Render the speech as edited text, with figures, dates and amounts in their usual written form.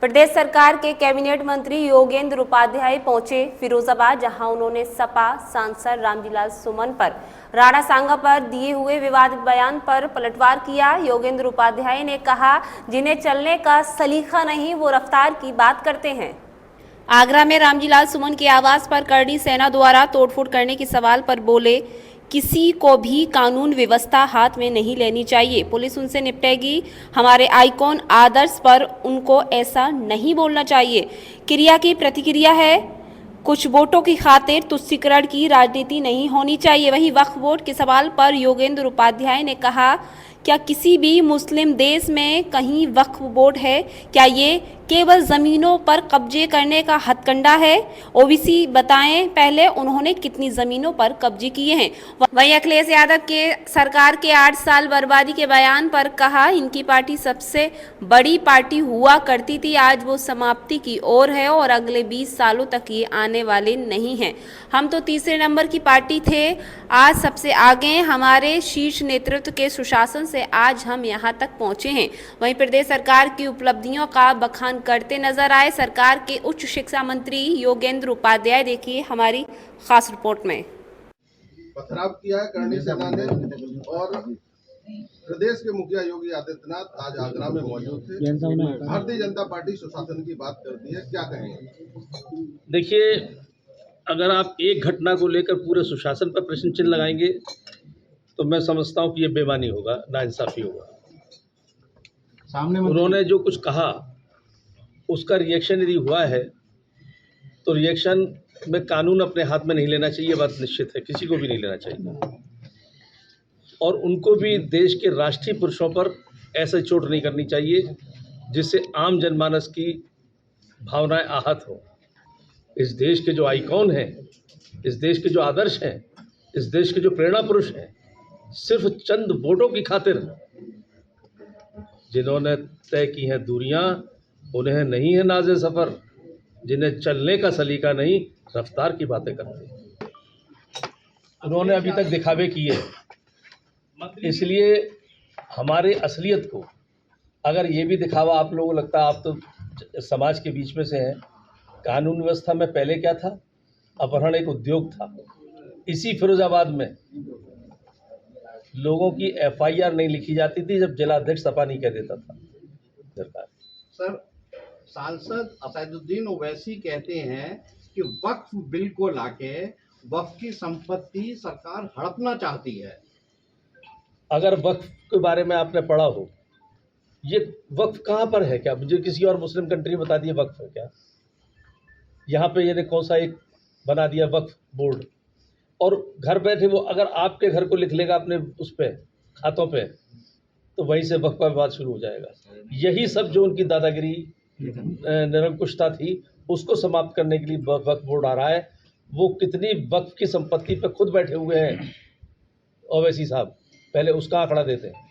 प्रदेश सरकार के कैबिनेट मंत्री योगेंद्र उपाध्याय पहुंचे फिरोजाबाद, जहां उन्होंने सपा सांसद रामजीलाल सुमन पर राणा सांगा पर दिए हुए विवादित बयान पर पलटवार किया। योगेंद्र उपाध्याय ने कहा, जिन्हें चलने का सलीका नहीं वो रफ्तार की बात करते हैं। आगरा में रामजीलाल सुमन के आवास पर करणी सेना द्वारा तोड़फोड़ करने के सवाल पर बोले, किसी को भी कानून व्यवस्था हाथ में नहीं लेनी चाहिए, पुलिस उनसे निपटेगी। हमारे आइकॉन आदर्श पर उनको ऐसा नहीं बोलना चाहिए। क्रिया की प्रतिक्रिया है, कुछ वोटों की खातिर तुष्टीकरण की राजनीति नहीं होनी चाहिए। वहीं वक्फ बोर्ड के सवाल पर योगेंद्र उपाध्याय ने कहा, क्या किसी भी मुस्लिम देश में कहीं वक्फ बोर्ड है? क्या ये केवल जमीनों पर कब्जे करने का हथकंडा है? ओबीसी बताएं पहले उन्होंने कितनी जमीनों पर कब्जे किए हैं। वहीं अखिलेश यादव के सरकार के 8 साल बर्बादी के बयान पर कहा, इनकी पार्टी सबसे बड़ी पार्टी हुआ करती थी, आज वो समाप्ति की ओर है और अगले 20 सालों तक ये आने वाले नहीं हैं। हम तो तीसरे नंबर की पार्टी थे, आज सबसे आगे हैं। हमारे शीर्ष नेतृत्व के सुशासन से आज हम यहाँ तक पहुँचे हैं। वहीं प्रदेश सरकार की उपलब्धियों का बखान करते नजर आए सरकार के उच्च शिक्षा मंत्री योगेंद्र उपाध्याय। देखिए हमारी खास रिपोर्ट में। पथराव किया है करणी सेना ने और प्रदेश के मुखिया योगी आदित्यनाथ आज आगरा में मौजूद थे। भारतीय जनता पार्टी सुशासन की बात करती है, क्या कहेंगे? देखिए, अगर आप एक घटना को लेकर पूरे सुशासन पर प्रश्न चिन्ह लगाएंगे तो मैं समझता हूं कि ये बेईमानी होगा, नाइंसाफी होगा। सामने उन्होंने जो कुछ कहा उसका रिएक्शन यदि हुआ है तो रिएक्शन में कानून अपने हाथ में नहीं लेना चाहिए, बात निश्चित है, किसी को भी नहीं लेना चाहिए। और उनको भी देश के राष्ट्रीय पुरुषों पर ऐसे चोट नहीं करनी चाहिए जिससे आम जनमानस की भावनाएं आहत हो। इस देश के जो आइकॉन हैं, इस देश के जो आदर्श हैं, इस देश के जो प्रेरणा पुरुष हैं, सिर्फ चंद वोटों की खातिर जिन्होंने तय की हैं दूरियां, उन्हें नहीं है नाज़े सफ़र, जिन्हें चलने का सलीका नहीं रफ्तार की बातें करते हैं। उन्होंने अभी तक दिखावे किए, इसलिए हमारे असलियत को अगर ये भी दिखावा आप लोगों को लगता है, आप तो समाज के बीच में से हैं। कानून व्यवस्था में पहले क्या था? अपहरण एक उद्योग था। इसी फिरोजाबाद में लोगों की FIR नहीं लिखी जाती थी जब जिलाध्यक्ष सपा नहीं कह देता था सरकार। सर, सांसद असदुद्दीन ओवैसी कहते हैं कि वक्फ बिल को लाके वक्फ की संपत्ति सरकार हड़पना चाहती है। अगर वक्फ के बारे में आपने पढ़ा हो, ये वक्फ कहाँ पर है? क्या मुझे किसी और मुस्लिम कंट्री बता दिए वक्फ है क्या? यहाँ पे ये कौन सा एक बना दिया वक्फ बोर्ड, और घर बैठे वो अगर आपके घर को लिख लेगा अपने उस पे खातों पे, तो वहीं से वक्फ का विवाद शुरू हो जाएगा। यही सब जो उनकी दादागिरी निरंकुशता थी उसको समाप्त करने के लिए वक्फ बोर्ड आ रहा है। वो कितनी वक्फ की संपत्ति पे खुद बैठे हुए हैं ओवैसी साहब, पहले उसका आंकड़ा देते हैं।